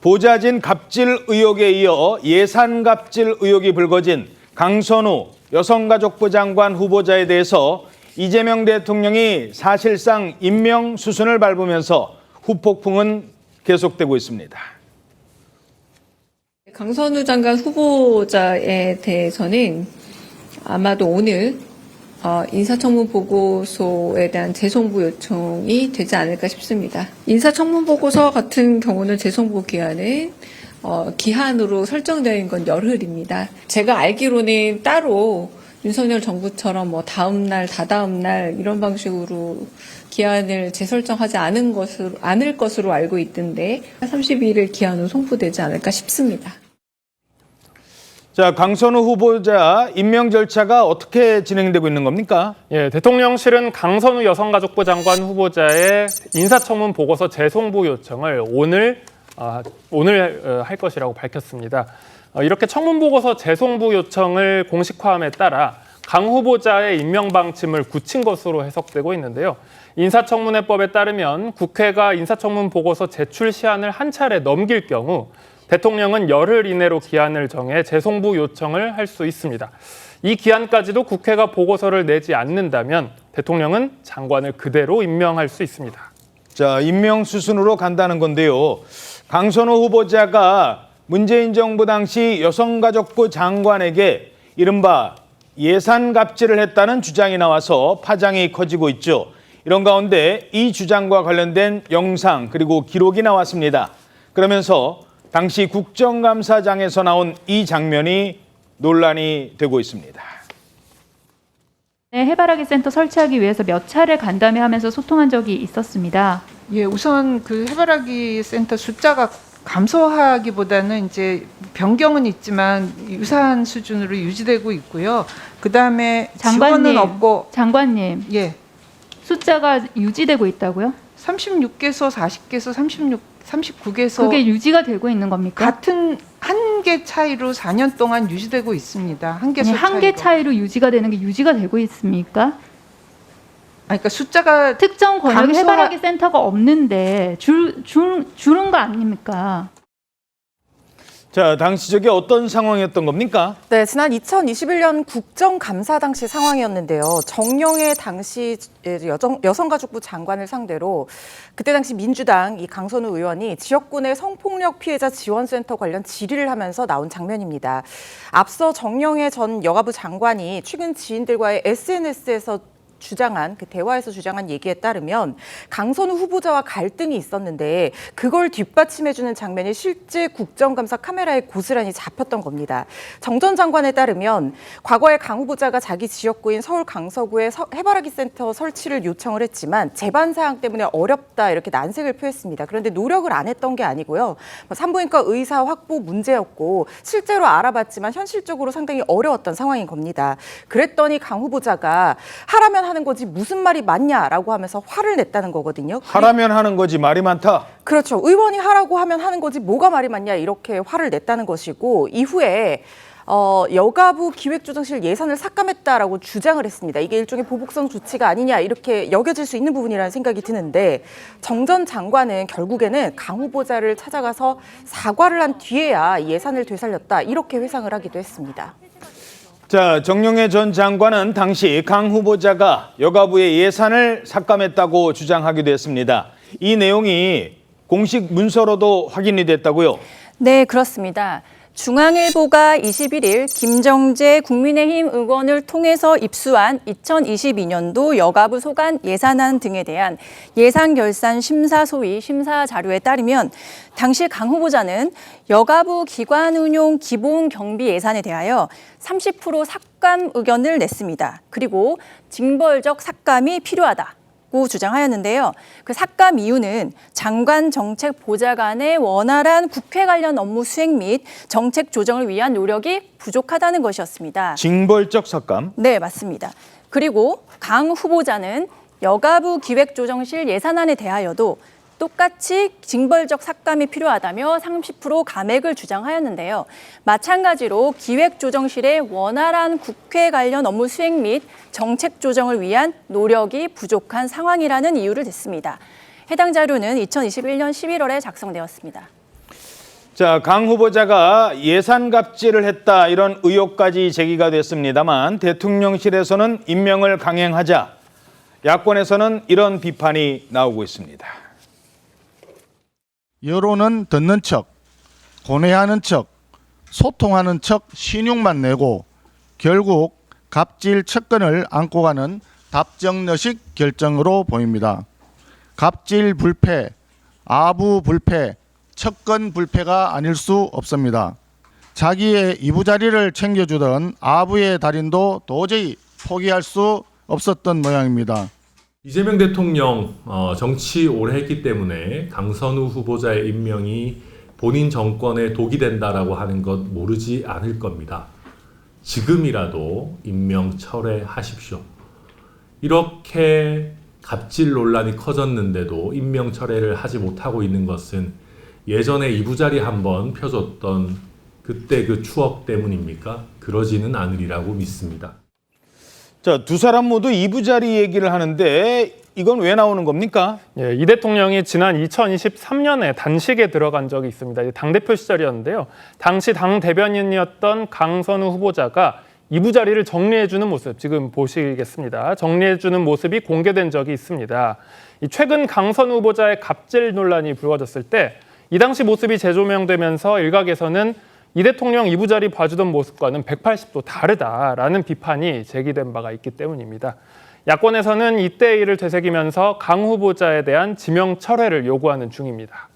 보좌진 갑질 의혹에 이어 예산 갑질 의혹이 불거진 강선우 여성가족부 장관 후보자에 대해서 이재명 대통령이 사실상 임명 수순을 밟으면서 후폭풍은 계속되고 있습니다. 강선우 장관 후보자에 대해서는 아마도 오늘 인사청문 보고서에 대한 재송부 요청이 되지 않을까 싶습니다. 인사청문 보고서 같은 경우는 재송부 기한은 기한으로 설정되어 있는 건 열흘입니다. 제가 알기로는 따로 윤석열 정부처럼 다음 날, 다다음 날 이런 방식으로 기한을 재설정하지 않을 것으로 알고 있던데 32일 기한으로 송부되지 않을까 싶습니다. 자, 강선우 후보자 임명 절차가 어떻게 진행되고 있는 겁니까? 예, 대통령실은 강선우 여성가족부 장관 후보자의 인사청문 보고서 재송부 요청을 오늘 할 것이라고 밝혔습니다. 이렇게 청문 보고서 재송부 요청을 공식화함에 따라 강 후보자의 임명 방침을 굳힌 것으로 해석되고 있는데요. 인사청문회법에 따르면 국회가 인사청문 보고서 제출 시한을 한 차례 넘길 경우 대통령은 열흘 이내로 기한을 정해 재송부 요청을 할 수 있습니다. 이 기한까지도 국회가 보고서를 내지 않는다면 대통령은 장관을 그대로 임명할 수 있습니다. 자, 임명 수순으로 간다는 건데요. 강선우 후보자가 문재인 정부 당시 여성가족부 장관에게 이른바 예산 갑질을 했다는 주장이 나와서 파장이 커지고 있죠. 이런 가운데 이 주장과 관련된 영상 그리고 기록이 나왔습니다. 그러면서 당시 국정감사장에서 나온 이 장면이 논란이 되고 있습니다. 네, 해바라기 센터 설치하기 위해서 몇 차례 간담회 하면서 소통한 적이 있었습니다. 예, 우선 그 해바라기 센터 숫자가 감소하기보다는 이제 변경은 있지만 유사한 수준으로 유지되고 있고요. 그다음에 지원은 없고 장관님. 예. 숫자가 유지되고 있다고요? 36개소, 40개소, 39개소 그게 유지가 되고 있는 겁니까? 같은 한 개 차이로 4년 동안 유지되고 있습니다. 한 개소 차이로. 한 개 차이로 유지가 되는 게 유지가 되고 있습니까? 그러니까 숫자가 특정 권역에 해바라기 센터가 없는데 줄은 거 아닙니까? 자, 당시 저게 어떤 상황이었던 겁니까? 네, 지난 2021년 국정감사 당시 상황이었는데요. 정영애 당시 여성가족부 장관을 상대로 그때 당시 민주당 이 강선우 의원이 지역군의 성폭력 피해자 지원센터 관련 질의를 하면서 나온 장면입니다. 앞서 정영애 전 여가부 장관이 최근 지인들과의 SNS에서 대화에서 주장한 얘기에 따르면 강선우 후보자와 갈등이 있었는데 그걸 뒷받침해주는 장면이 실제 국정감사 카메라에 고스란히 잡혔던 겁니다. 정 전 장관에 따르면 과거에 강 후보자가 자기 지역구인 서울 강서구에 해바라기 센터 설치를 요청을 했지만 재반 사항 때문에 어렵다 이렇게 난색을 표했습니다. 그런데 노력을 안 했던 게 아니고요. 산부인과 의사 확보 문제였고 실제로 알아봤지만 현실적으로 상당히 어려웠던 상황인 겁니다. 그랬더니 강 후보자가 하라면 하는 거지 무슨 말이 많냐라고 하면서 화를 냈다는 거거든요. 하라면 하는 거지 말이 많다. 그렇죠. 의원이 하라고 하면 하는 거지 뭐가 말이 많냐 이렇게 화를 냈다는 것이고 이후에 여가부 기획조정실 예산을 삭감했다라고 주장을 했습니다. 이게 일종의 보복성 조치가 아니냐 이렇게 여겨질 수 있는 부분이라는 생각이 드는데 정 전 장관은 결국에는 강 후보자를 찾아가서 사과를 한 뒤에야 예산을 되살렸다 이렇게 회상을 하기도 했습니다. 자, 정영애 전 장관은 당시 강 후보자가 여가부의 예산을 삭감했다고 주장하기도 했습니다. 이 내용이 공식 문서로도 확인이 됐다고요? 네, 그렇습니다. 중앙일보가 21일 김정재 국민의힘 의원을 통해서 입수한 2022년도 여가부 소관 예산안 등에 대한 예산결산 심사소위 심사 자료에 따르면 당시 강 후보자는 여가부 기관 운용 기본 경비 예산에 대하여 30% 삭감 의견을 냈습니다. 그리고 징벌적 삭감이 필요하다. 주장하였는데요. 그 삭감 이유는 장관 정책 보좌관의 원활한 국회 관련 업무 수행 및 정책 조정을 위한 노력이 부족하다는 것이었습니다. 징벌적 삭감? 네, 맞습니다. 그리고 강 후보자는 여가부 기획조정실 예산안에 대하여도 똑같이 징벌적 삭감이 필요하다며 30% 감액을 주장하였는데요. 마찬가지로 기획조정실의 원활한 국회 관련 업무 수행 및 정책 조정을 위한 노력이 부족한 상황이라는 이유를 댔습니다. 해당 자료는 2021년 11월에 작성되었습니다. 자, 강 후보자가 예산 갑질을 했다 이런 의혹까지 제기가 됐습니다만 대통령실에서는 임명을 강행하자 야권에서는 이런 비판이 나오고 있습니다. 여론은 듣는 척, 고뇌하는 척, 소통하는 척 신용만 내고 결국 갑질 척근을 안고 가는 답정너식 결정으로 보입니다. 갑질 불패, 아부 불패, 척근 불패가 아닐 수 없습니다. 자기의 이부자리를 챙겨주던 아부의 달인도 도저히 포기할 수 없었던 모양입니다. 이재명 대통령 정치 오래 했기 때문에 강선우 후보자의 임명이 본인 정권에 독이 된다라고 하는 것 모르지 않을 겁니다. 지금이라도 임명 철회하십시오. 이렇게 갑질 논란이 커졌는데도 임명 철회를 하지 못하고 있는 것은 예전에 이부자리 한번 펴줬던 그때 그 추억 때문입니까? 그러지는 않으리라고 믿습니다. 자, 두 사람 모두 이부자리 얘기를 하는데 이건 왜 나오는 겁니까? 예, 이 대통령이 지난 2023년에 단식에 들어간 적이 있습니다. 당대표 시절이었는데요. 당시 당 대변인이었던 강선우 후보자가 이부자리를 정리해주는 모습 지금 보시겠습니다. 정리해주는 모습이 공개된 적이 있습니다. 최근 강선우 후보자의 갑질 논란이 불거졌을 때 이 당시 모습이 재조명되면서 일각에서는 이 대통령 이부자리 봐주던 모습과는 180도 다르다라는 비판이 제기된 바가 있기 때문입니다. 야권에서는 이때 일을 되새기면서 강 후보자에 대한 지명 철회를 요구하는 중입니다.